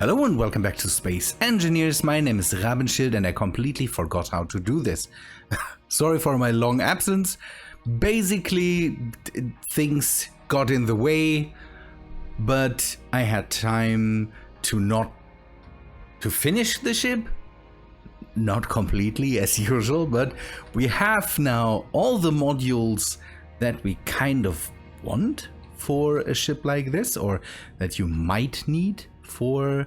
Hello and welcome back to Space Engineers. My name is Rabenschild and I completely forgot how to do this. Sorry for my long absence. Basically, things got in the way, but I had time to finish the ship. Not completely as usual, but we have now all the modules that we kind of want for a ship like this, or that you might need for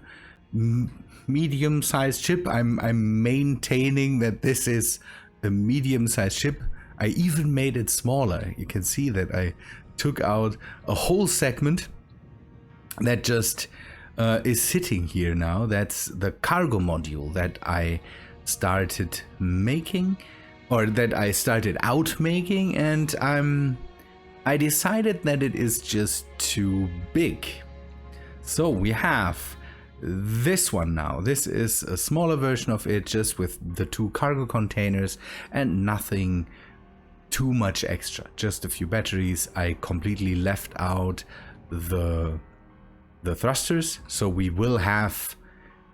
medium-sized ship. I'm maintaining that this is a medium-sized ship. I even made it smaller. You can see that I took out a whole segment that just is sitting here now. That's the cargo module that I started making, or that I started out making, and I decided that it is just too big. So we have this one now. This is a smaller version of it, just with the 2 cargo containers and nothing too much extra, just a few batteries. I completely left out the thrusters, so we will have,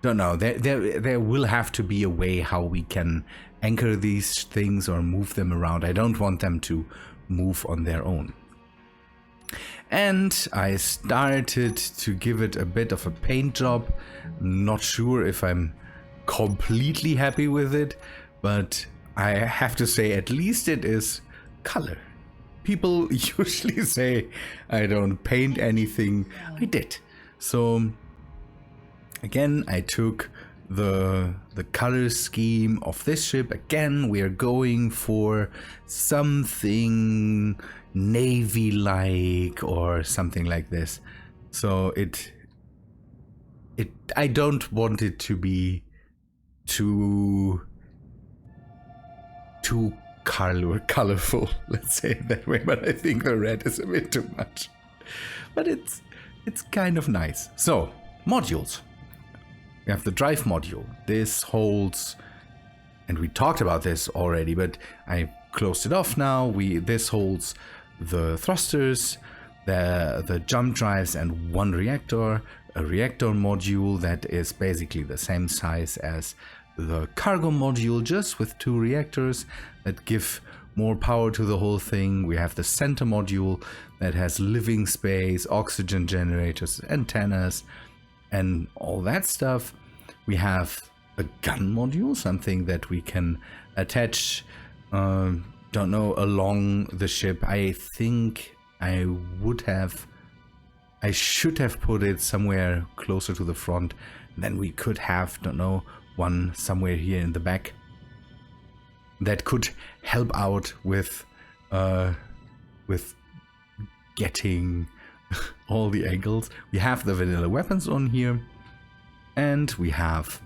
don't know, there will have to be a way how we can anchor these things or move them around. I don't want them to move on their own. And I started to give it a bit of a paint job. Not sure if I'm completely happy with it, but I have to say at least it is color. People usually say I don't paint anything. I did. So again, I took the color scheme of this ship. Again, we are going for something navy-like or something like this. So I don't want it to be too colorful, let's say it that way, but I think the red is a bit too much. But it's kind of nice. So, modules. We have the drive module. This holds, and we talked about this already, but I closed it off now. This holds the thrusters, the jump drives, and 1 reactor, a reactor module that is basically the same size as the cargo module, just with 2 reactors that give more power to the whole thing. We have the center module that has living space, oxygen generators, antennas, and all that stuff. We have a gun module, something that we can attach, don't know, along the ship. I think I should have put it somewhere closer to the front. Then we could have, don't know, one somewhere here in the back that could help out with getting all the angles. We have the vanilla weapons on here, and we have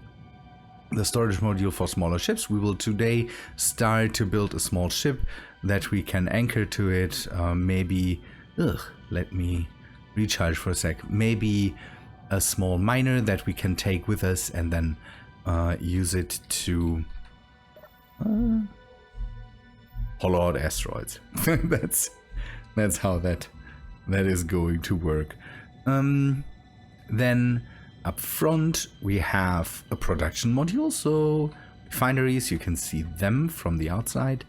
the storage module for smaller ships. We will today start to build a small ship that we can anchor to it. Maybe, let me recharge for a sec. Maybe a small miner that we can take with us and then use it to hollow out asteroids. That's how that is going to work. Then up front we have a production module, so refineries, you can see them from the outside.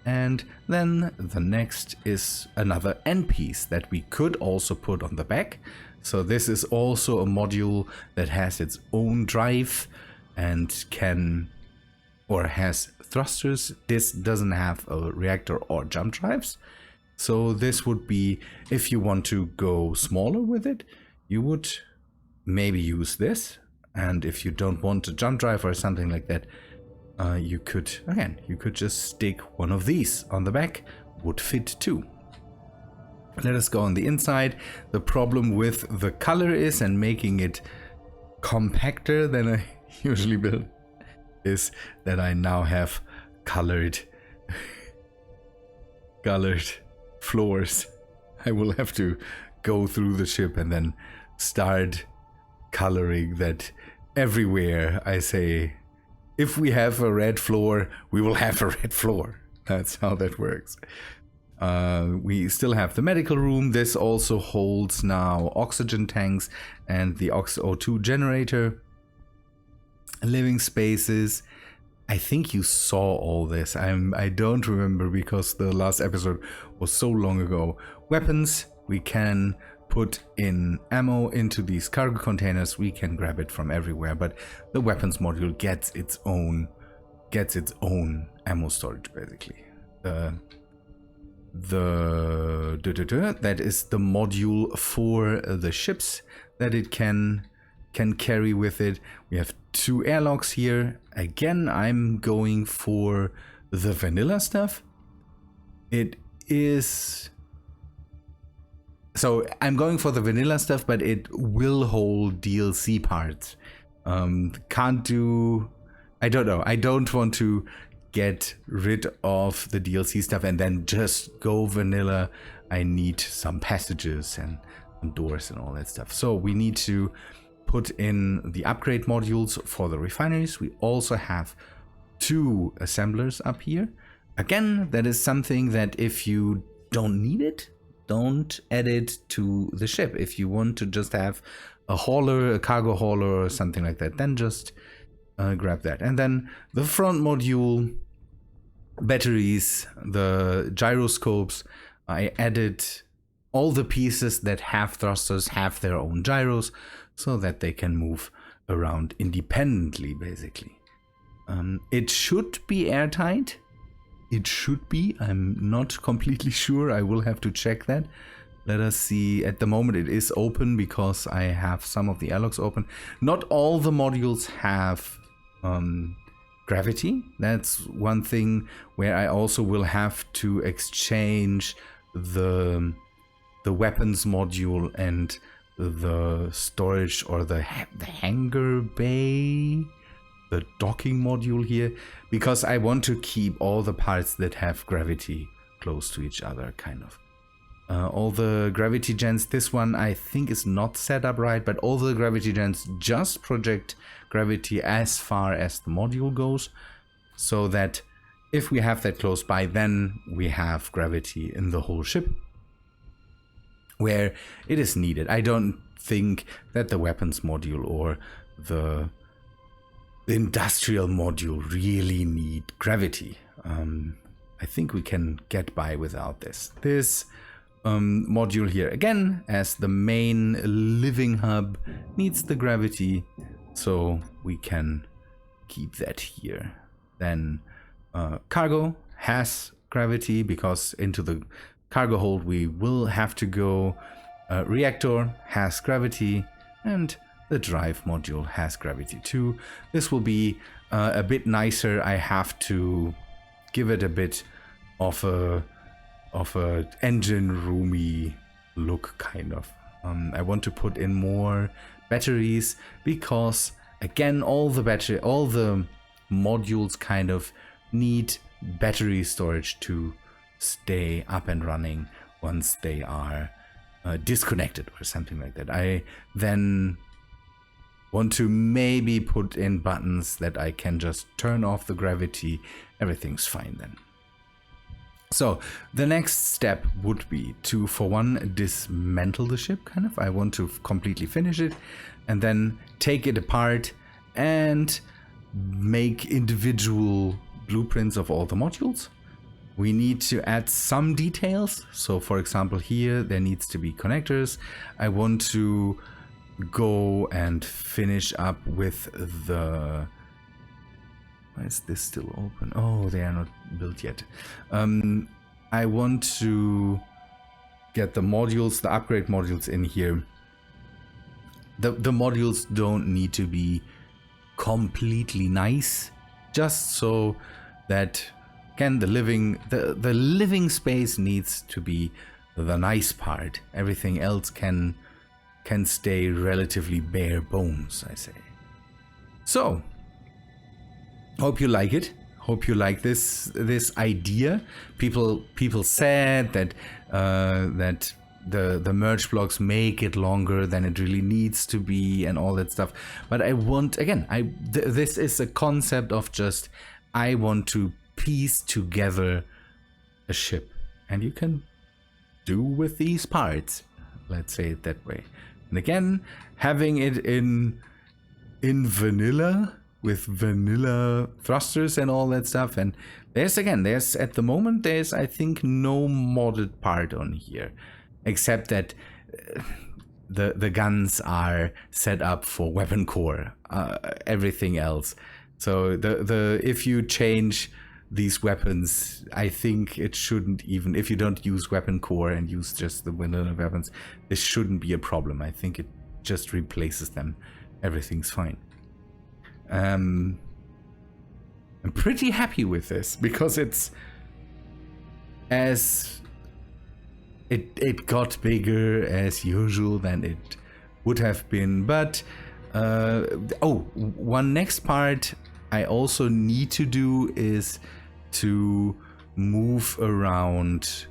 And then the next is another end piece that we could also put on the back. So this is also a module that has its own drive and has thrusters. This doesn't have a reactor or jump drives. So this would be, if you want to go smaller with it, you would maybe use this. And if you don't want a jump drive or something like that, you could just stick one of these on the back. Would fit too. Let us go on the inside. The problem with the color is, and making it compactor than I usually build, is that I now have colored floors. I will have to go through the ship and then start coloring that everywhere. I say, if we have a red floor, we will have a red floor. That's how that works. We still have the medical room. This also holds now oxygen tanks and the O2 generator. Living spaces. I think you saw all this. I don't remember because the last episode was so long ago. Weapons. We can put in ammo into these cargo containers. We can grab it from everywhere, but the weapons module gets its own ammo storage basically. That is the module for the ships that it can carry with it. We have 2 airlocks here. Again, I'm going for the vanilla stuff. So I'm going for the vanilla stuff, but it will hold DLC parts. I don't know. I don't want to get rid of the DLC stuff and then just go vanilla. I need some passages and some doors and all that stuff. So we need to put in the upgrade modules for the refineries. We also have 2 assemblers up here. Again, that is something that if you don't need it, don't add it to the ship. If you want to just have a hauler, a cargo hauler or something like that, then just grab that. And then the front module, batteries, the gyroscopes. I added all the pieces that have thrusters have their own gyros so that they can move around independently basically. It should be airtight. It should be. I'm not completely sure. I will have to check that. Let us see. At the moment it is open because I have some of the airlocks open. Not all the modules have gravity. That's one thing where I also will have to exchange the weapons module and the storage or the hangar bay, the docking module here, because I want to keep all the parts that have gravity close to each other, kind of. All the gravity gens, this one I think is not set up right, but all the gravity gens just project gravity as far as the module goes, so that if we have that close by, then we have gravity in the whole ship where it is needed. I don't think that the weapons module or the industrial module really need gravity. I think we can get by without this. This module here, again, as the main living hub, needs the gravity, so we can keep that here. Then cargo has gravity because into the cargo hold we will have to go. Reactor has gravity, and the drive module has gravity too. This will be a bit nicer. I have to give it a bit of a engine roomy look, kind of. I want to put in more batteries because, again, all the modules kind of need battery storage to stay up and running once they are disconnected or something like that. I then want to maybe put in buttons that I can just turn off the gravity. Everything's fine then. So the next step would be to, for one, dismantle the ship, kind of. I want to completely finish it and then take it apart and make individual blueprints of all the modules. We need to add some details. So for example, here there needs to be connectors. I want to go and finish up with the... Why is this still open? Oh, they are not built yet. I want to get the modules, the upgrade modules in here. The modules don't need to be completely nice, just so that, again, the living space needs to be the nice part. Everything else can stay relatively bare bones, I say. So, hope you like it. Hope you like this idea. People said that the merge blocks make it longer than it really needs to be and all that stuff. But I want, again, this is a concept of just, I want to piece together a ship. and you can do with these parts. Let's say it that way. And again, having it in vanilla with vanilla thrusters and all that stuff. And there's at the moment there's I think no modded part on here, except that the guns are set up for weapon core. Everything else. So if you change these weapons, I think it shouldn't even, if you don't use weapon core and use just the vanilla weapons, this shouldn't be a problem. I think it just replaces them. Everything's fine. I'm pretty happy with this because it's as it got bigger as usual than it would have been. But one next part I also need to do is to move around.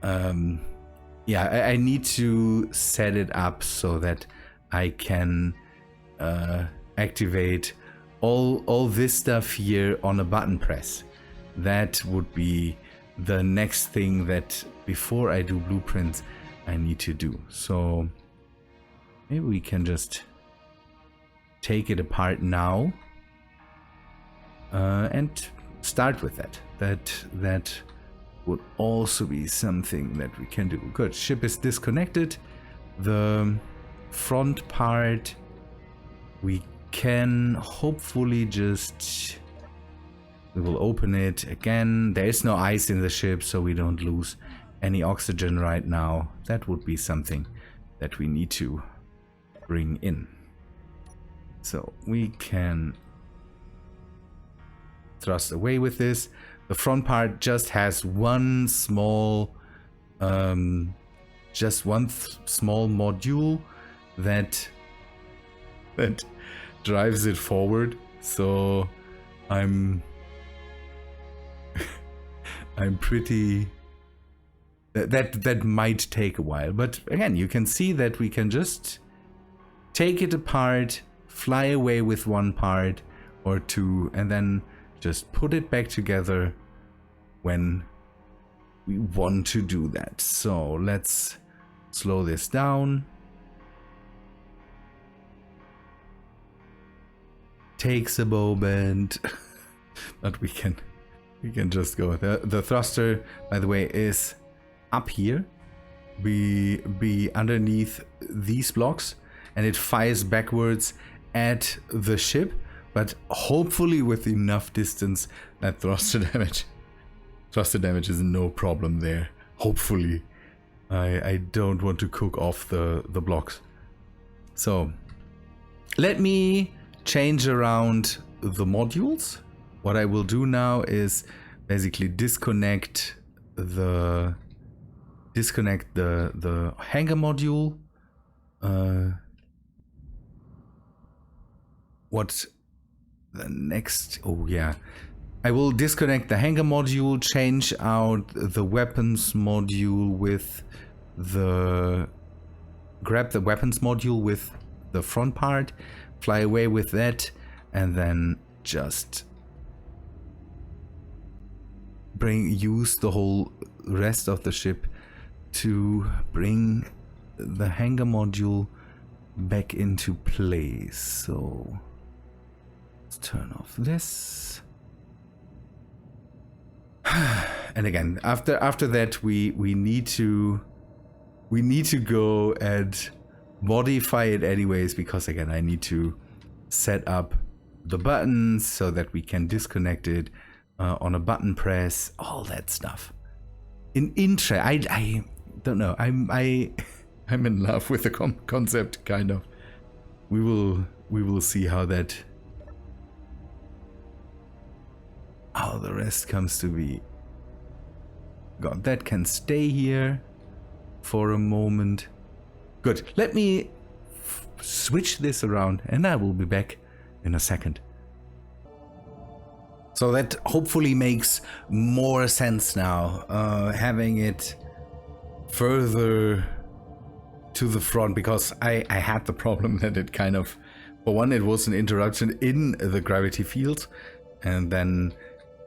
I need to set it up so that I can activate all this stuff here on a button press. That would be the next thing that before I do blueprints I need to do. So maybe we can just take it apart now and start with that. That would also be something that we can do. Good, ship is disconnected. The front part we can hopefully just, we will open it again. There is no ice in the ship, so we don't lose any oxygen right now. That would be something that we need to bring in. So we can thrust away with this. The front part just has one small small module that drives it forward. So I'm pretty, that might take a while, but again, you can see that we can just take it apart, fly away with one part or two, and then just put it back together when we want to do that. So let's slow this down. Takes a moment, but we can just go. The thruster, by the way, is up here, be underneath these blocks, and it fires backwards at the ship, but hopefully with enough distance that thruster damage is no problem there. Hopefully, I don't want to cook off the blocks. So let me change around the modules. What I will do now is basically disconnect the hangar module. What the next? Oh yeah, I will disconnect the hangar module, change out the weapons module with grab the weapons module with the front part, fly away with that, and then just use the whole rest of the ship to bring the hangar module back into place. So let's turn off this. And again, after that we need to go and modify it anyways, because again I need to set up the buttons so that we can disconnect it on a button press, all that stuff. I don't know, I'm in love with the concept, kind of. We will see how the rest comes to be. God, that can stay here for a moment. Good, let me switch this around and I will be back in a second. So that hopefully makes more sense now, having it further to the front, because I had the problem that it kind of, for one, it was an interruption in the gravity field, and then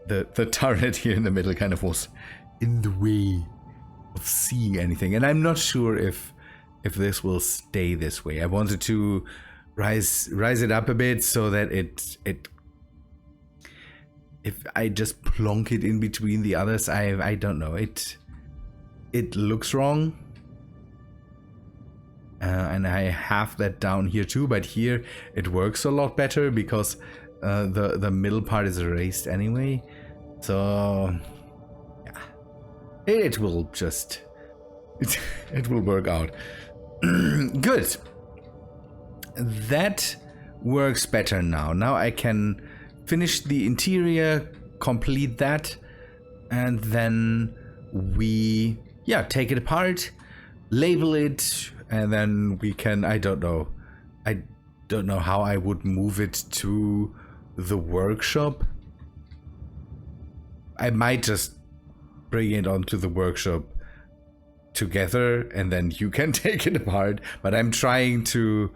the turret here in the middle kind of was in the way of seeing anything. And I'm not sure if this will stay this way. I wanted to rise it up a bit so that it if I just plonk it in between the others, I don't know, it looks wrong. And I have that down here too, but here it works a lot better because the middle part is erased anyway. So yeah, it will just it will work out. Good. That works better now. Now I can finish the interior, complete that, and then we take it apart, label it, and then we can, I don't know how I would move it to the workshop. I might just bring it onto the workshop together and then you can take it apart, but I'm trying to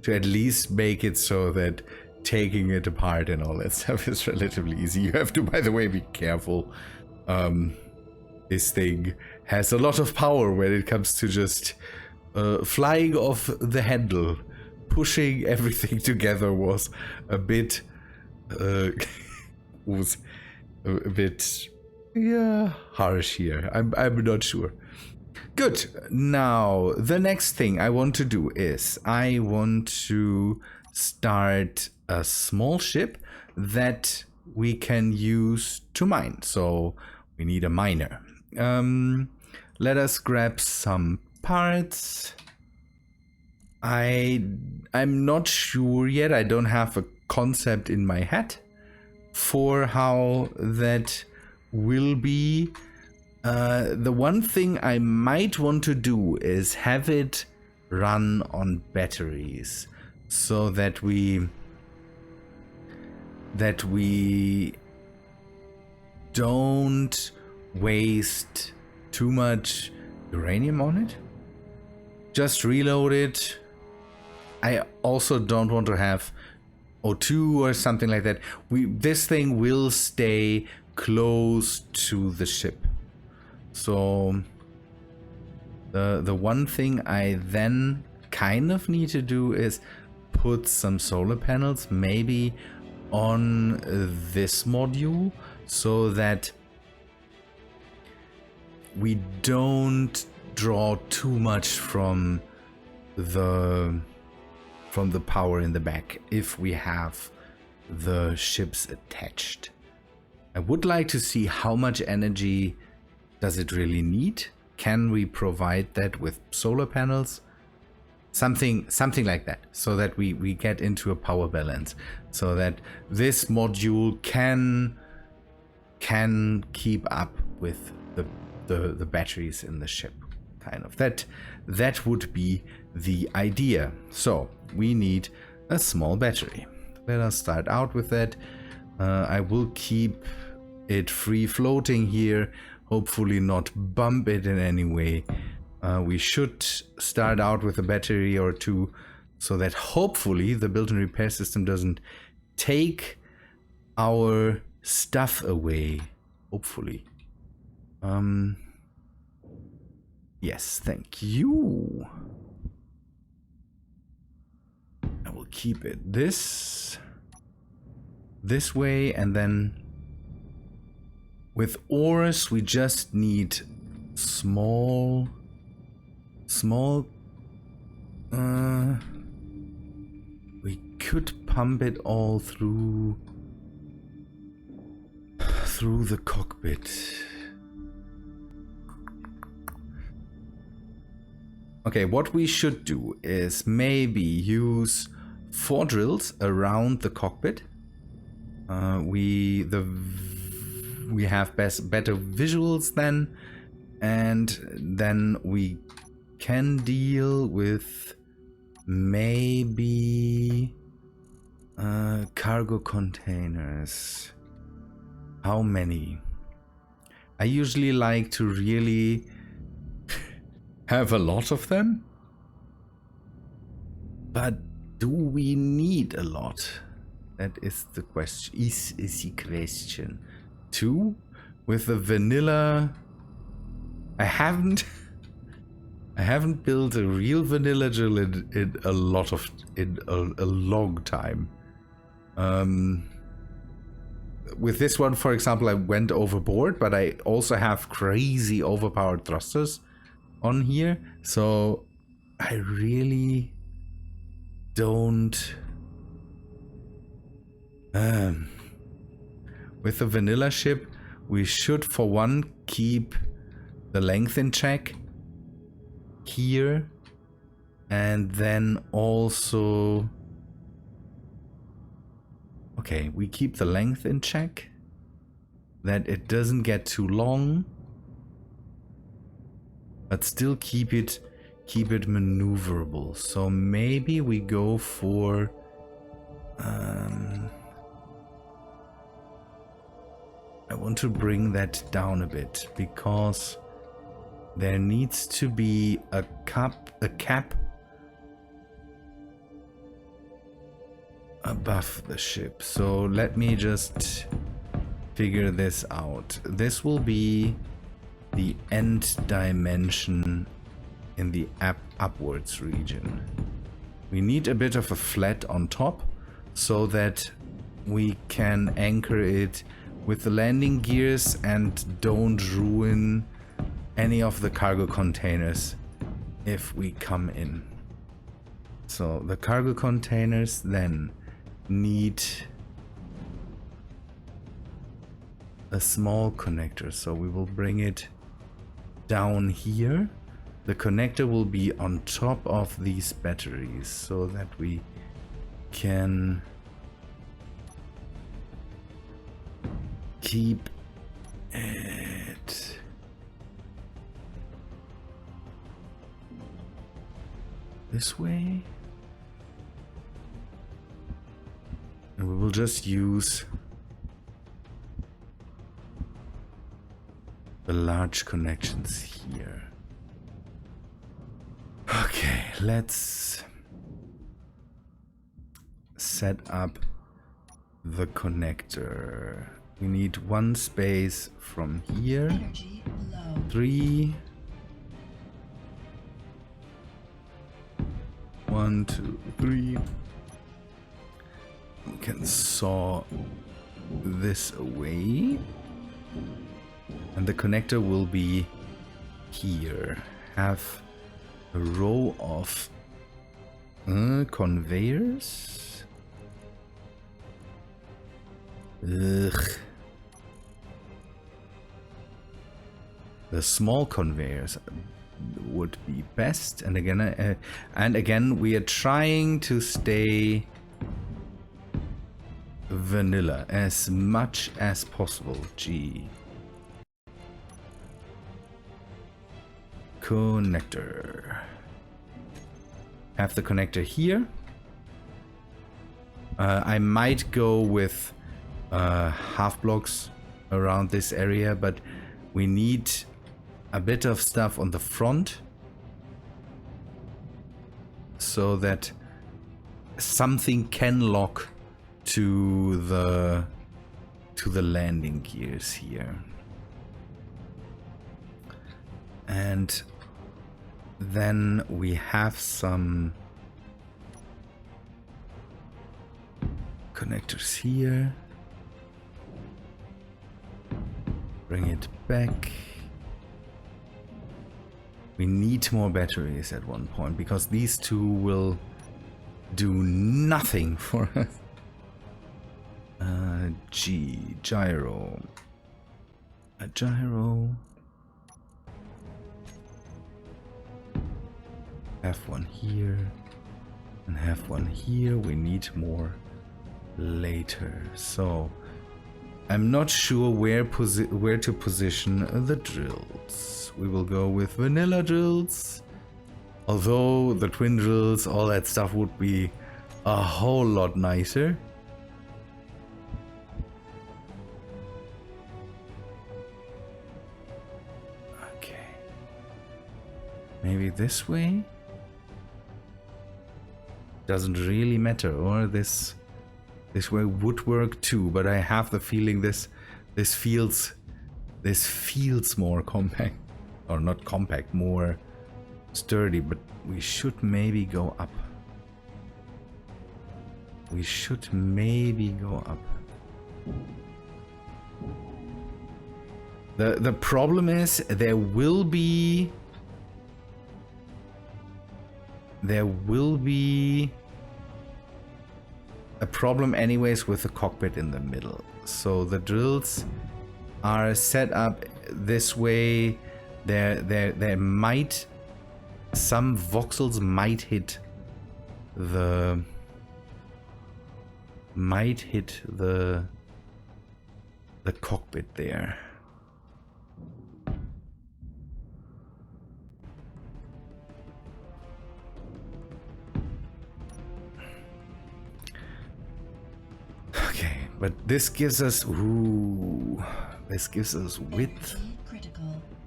at least make it so that taking it apart and all that stuff is relatively easy. You have to, by the way, be careful. This thing has a lot of power when it comes to just flying off the handle. Pushing everything together was a bit harsh here. I'm not sure. Good. Now the next thing I want to do is I want to start a small ship that we can use to mine. So we need a miner. Let us grab some parts. I'm not sure yet. I don't have a concept in my head for how that will be. The one thing I might want to do is have it run on batteries so that we don't waste too much uranium on it. Just reload it. I also don't want to have O2 or something like that. This thing will stay close to the ship. So the one thing I then kind of need to do is put some solar panels maybe on this module so that we don't draw too much from the power in the back if we have the ships attached. I would like to see how much energy does it really need. Can we provide that with solar panels? Something like that, so that we get into a power balance, so that this module can keep up with the batteries in the ship. Kind of that would be the idea. So we need a small battery. Let us start out with that. I will keep it free floating here, hopefully not bump it in any way. We should start out with a battery or two so that hopefully the build and repair system doesn't take our stuff away. Hopefully. Yes, thank you. I will keep it this way, and then with ores we just need small we could pump it all through the cockpit. Okay, what we should do is maybe use 4 drills around the cockpit. We have better visuals then, and then we can deal with maybe cargo containers. How many? I usually like to really have a lot of them, but do we need a lot? That is the question. Is the question. 2 with the vanilla. I haven't built a real vanilla drill in a long time. With this one, for example, I went overboard, but I also have crazy overpowered thrusters on here, so I really don't. With the vanilla ship, we should, for one, keep the length in check here, and then also, okay, we keep the length in check, that it doesn't get too long, but still keep it maneuverable. So maybe we go for I want to bring that down a bit, because there needs to be a cap above the ship. So let me just figure this out. This will be the end dimension in the upwards region. We need a bit of a flat on top so that we can anchor it with the landing gears and don't ruin any of the cargo containers if we come in. So the cargo containers then need a small connector, so we will bring it down here. The connector will be on top of these batteries so that we can keep it this way, and we will just use the large connections here. Okay, let's set up the connector. We need one space from here. 3. 1, 2, 3. We can saw this away. And the connector will be here. Have a row of conveyors. Ugh. The small conveyors would be best, and again we are trying to stay vanilla as much as possible. G connector. Have the connector here. I might go with half blocks around this area, but we need a bit of stuff on the front so that something can lock to the landing gears here. And then we have some connectors here. Bring it back. We need more batteries at one point because these two will do nothing for us. Gyro. A gyro. Have one here and have one here. We need more later. So I'm not sure where to position the drills. We will go with vanilla drills. Although the twin drills, all that stuff would be a whole lot nicer. Okay. Maybe this way? Doesn't really matter, or this This way would work too, but I have the feeling this feels more compact, or not compact, more sturdy. But we should maybe go up. We should maybe go up. The problem is there will be a problem anyways with the cockpit in the middle. So the drills are set up this way. There might, some voxels might hit the cockpit there. Okay, but this gives us, ooh, this gives us width.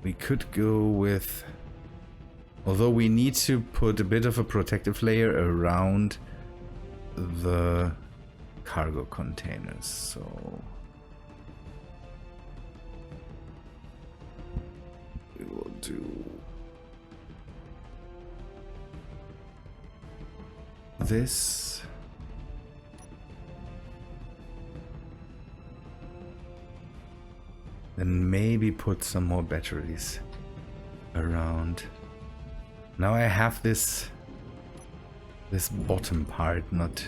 We could go with, although we need to put a bit of a protective layer around the cargo containers, so we will do this. Then maybe put some more batteries around. Now I have this bottom part not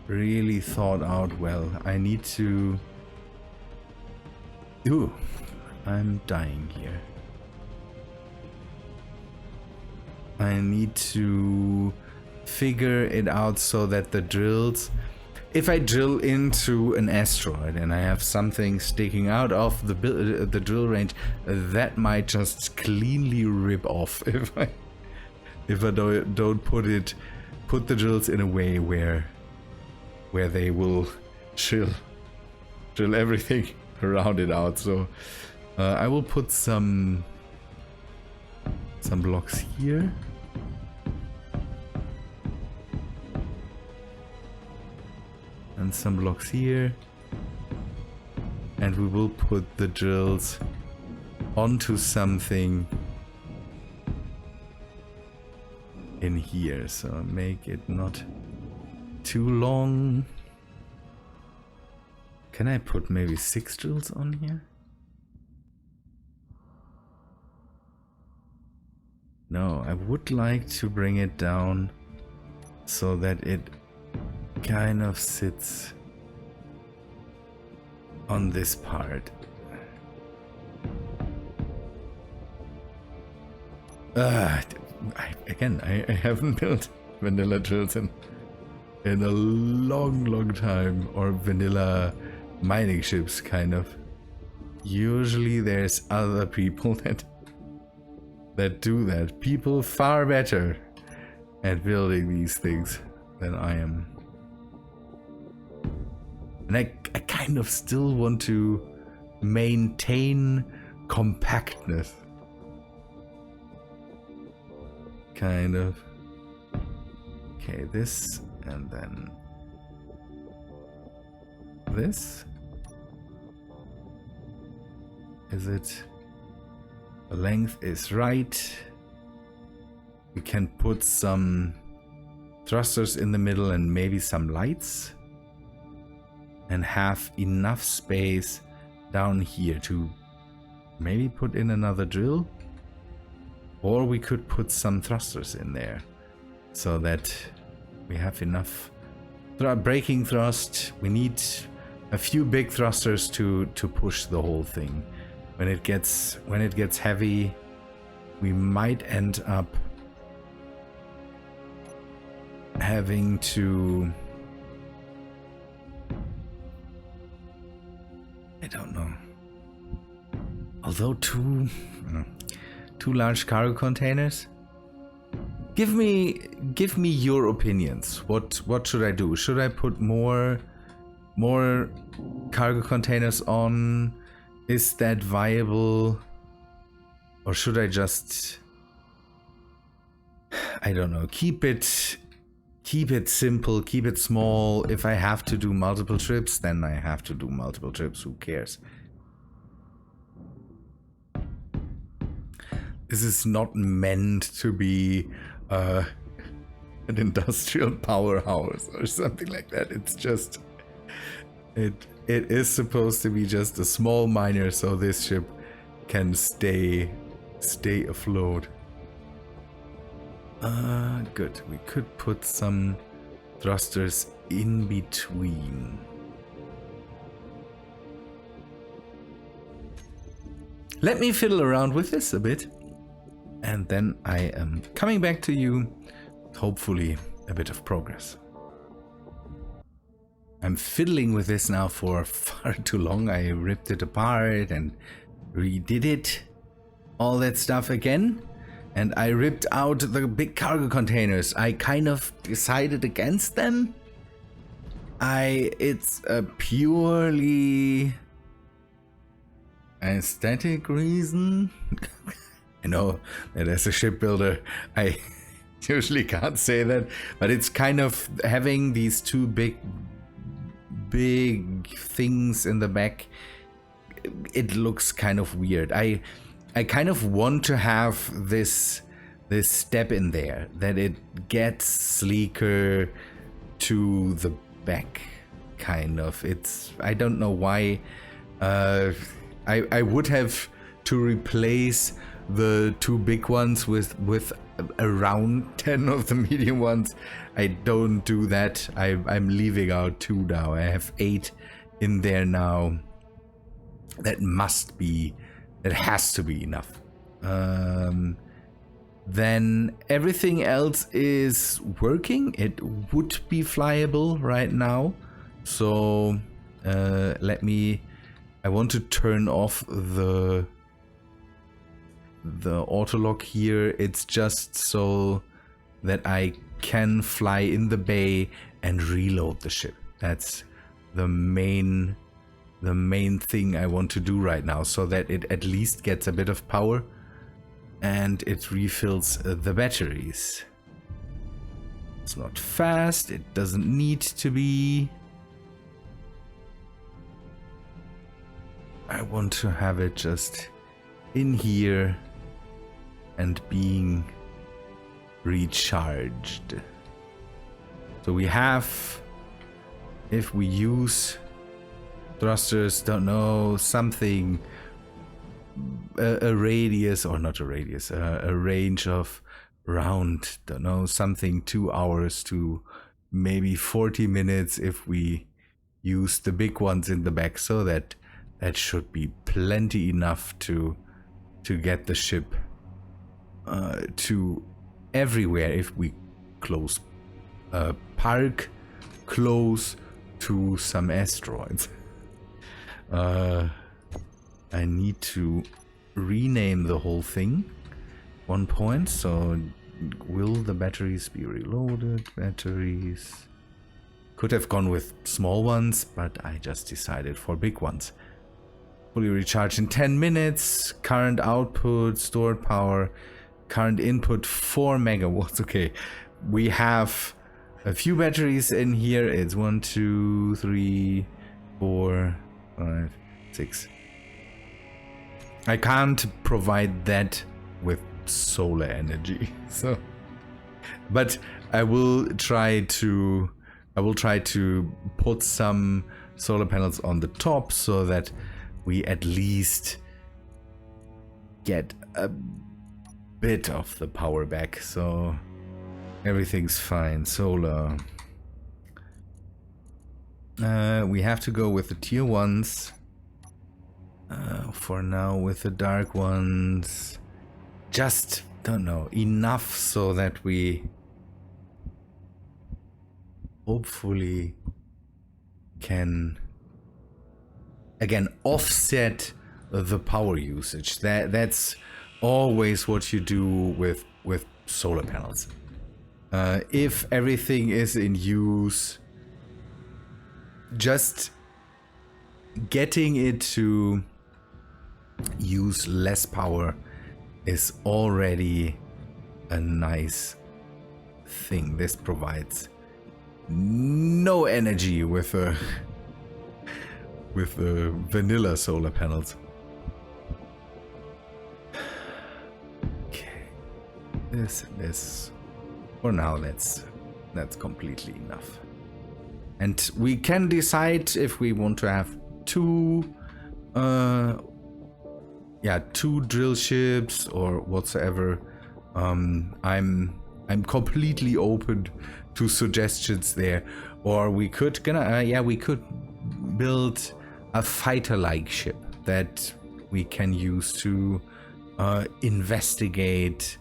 really thought out well. I need to... Ooh, I'm dying here. I need to figure it out so that the drills... If I drill into an asteroid and I have something sticking out of the drill range, that might just cleanly rip off if I don't put the drills in a way where they will drill everything around it out. So I will put some blocks here. And some blocks here, and we will put the drills onto something in here, so make it not too long. Can I put maybe 6 drills on here? No, I would like to bring it down so that it kind of sits on this part. I haven't built vanilla drills in a long time, or vanilla mining ships kind of. Usually there's other people that do that. People far better at building these things than I am. And I kind of still want to maintain compactness. Kind of. Okay, this and then this. Is it? The length is right. We can put some thrusters in the middle and maybe some lights. And have enough space down here to maybe put in another drill. Or we could put some thrusters in there so that we have enough braking thrust. We need a few big thrusters to push the whole thing. When it gets heavy, we might end up having to... I don't know. Although two large cargo containers. Give me your opinions. What should I do? Should I put more cargo containers on? Is that viable? Or should I just, I don't know, keep it keep it simple, keep it small. If I have to do multiple trips, then I have to do multiple trips. Who cares? This is not meant to be an industrial powerhouse or something like that. It's just it is supposed to be just a small miner, so this ship can stay afloat. Good. We could put some thrusters in between. Let me fiddle around with this a bit, and then I am coming back to you, hopefully a bit of progress. I'm fiddling with this now for far too long. I ripped it apart and redid it, all that stuff again. And I ripped out the big cargo containers. I kind of decided against them. It's a purely aesthetic reason. I know that as a shipbuilder, I usually can't say that, but it's kind of having these two big things in the back. It looks kind of weird. I kind of want to have this step in there, that it gets sleeker to the back, kind of. I don't know why. I would have to replace the two big ones with around 10 of the medium ones. I don't do that. I'm leaving out 2 now. I have 8 in there now. That must be, it has to be enough. Then everything else is working. It would be flyable right now. So I want to turn off the autolock here. It's just so that I can fly in the bay and reload the ship. That's the main thing I want to do right now, so that it at least gets a bit of power and it refills the batteries. It's not fast, it doesn't need to be. I want to have it just in here and being recharged. So we have, if we use thrusters, don't know, something, a radius, or not a radius, a range of around, don't know, something 2 hours to maybe 40 minutes if we use the big ones in the back, so that should be plenty enough to get the ship to everywhere if we park close to some asteroids. I need to rename the whole thing 1 point. So will the batteries be reloaded? Batteries. Could have gone with small ones, but I just decided for big ones. Fully recharged in 10 minutes. Current output, stored power, current input 4 megawatts. Okay, we have a few batteries in here. It's 1, 2, 3, 4, 5, 6. I can't provide that with solar energy, so, but I will try to put some solar panels on the top so that we at least get a bit of the power back. So everything's fine. Solar. We have to go with the tier 1s. For now, with the dark ones, just don't know, enough so that we hopefully can again offset the power usage. That's always what you do with solar panels. If everything is in use, just getting it to use less power is already a nice thing. This provides no energy with the vanilla solar panels. Okay, this for now that's completely enough. And we can decide if we want to have two drill ships or whatsoever. I'm completely open to suggestions there. Or we could we could build a fighter-like ship that we can use to investigate.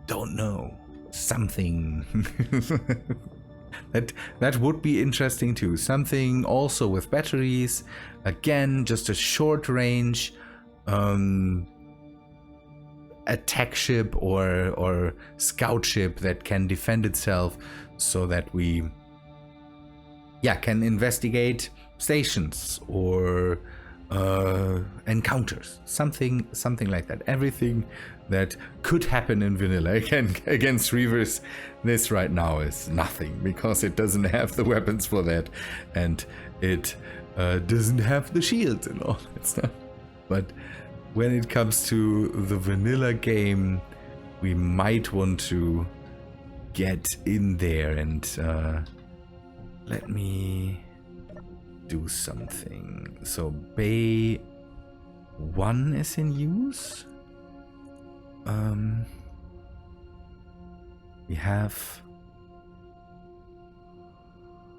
Don't know, something. That would be interesting too. Something also with batteries. Again, just a short range attack ship or scout ship that can defend itself, so that we can investigate stations or encounters, something like that. Everything that could happen in vanilla. Again, against Reavers, this right now is nothing, because it doesn't have the weapons for that, and it doesn't have the shields and all that stuff. But when it comes to the vanilla game, we might want to get in there and let me do something. So Bay 1 is in use. We have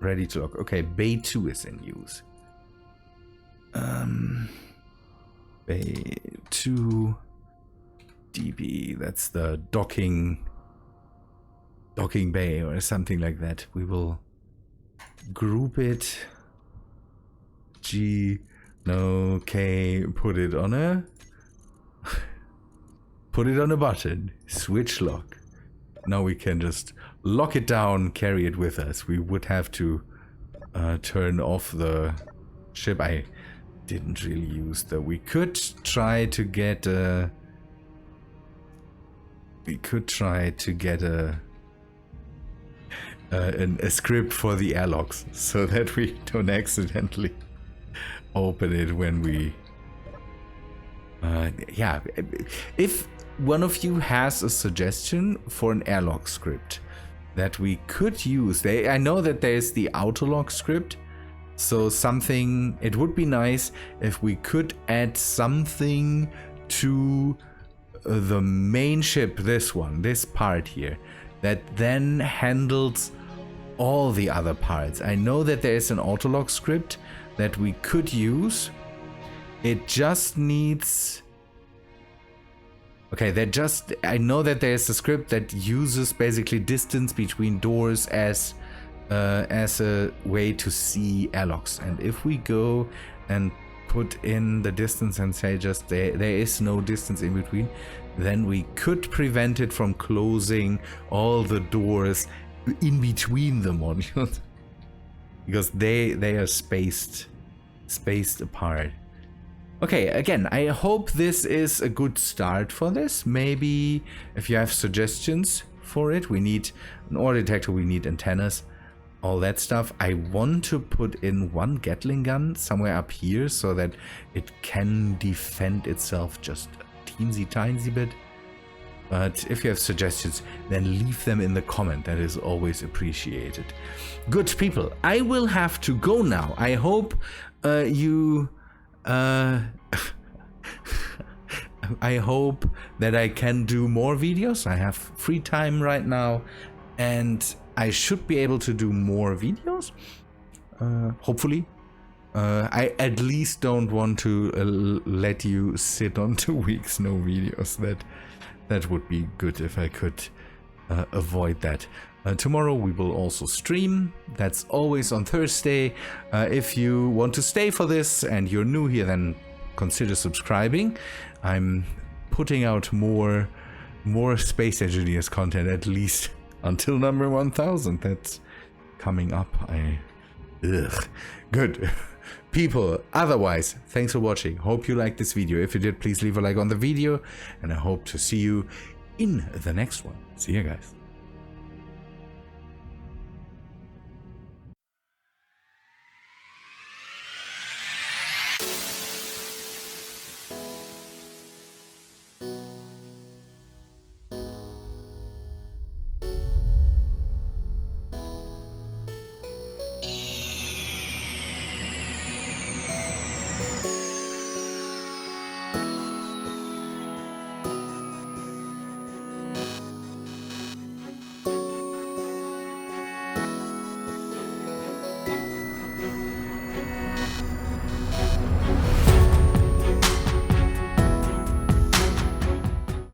ready to lock. Okay, Bay 2 is in use. Bay 2 DB, that's the docking bay or something like that. We will group it. G, no, K, put it on a button, switch lock. Now we can just lock it down, carry it with us. We would have to turn off the ship. I didn't really use the. We could try to get a. A script for the airlocks, so that we don't accidentally open it when we. If one of you has a suggestion for an airlock script that we could use, I know that there's the autolock script, so something, it would be nice if we could add something to the main ship, this part here, that then handles all the other parts. I know that there is an autolock script that we could use. It just needs. Okay, I know that there's a script that uses basically distance between doors as a way to see airlocks. And if we go and put in the distance and say just there is no distance in between, then we could prevent it from closing all the doors in between the modules, because they are spaced apart. Okay, again, I hope this is a good start for this. Maybe if you have suggestions for it, we need an ore detector, we need antennas, all that stuff. I want to put in one Gatling gun somewhere up here so that it can defend itself just a teensy bit. But if you have suggestions, then leave them in the comment. That is always appreciated. Good people, I will have to go now. I hope you... I hope that I can do more videos. I have free time right now, and I should be able to do more videos. Hopefully. I at least don't want to let you sit on 2 weeks no videos. That would be good if I could avoid that. Tomorrow we will also stream. That's always on Thursday. If you want to stay for this and you're new here, then consider subscribing. I'm putting out more Space Engineers content, at least until number 1000. That's coming up. Good. People, otherwise, thanks for watching. Hope you liked this video. If you did, please leave a like on the video, and I hope to see you in the next one. See you guys.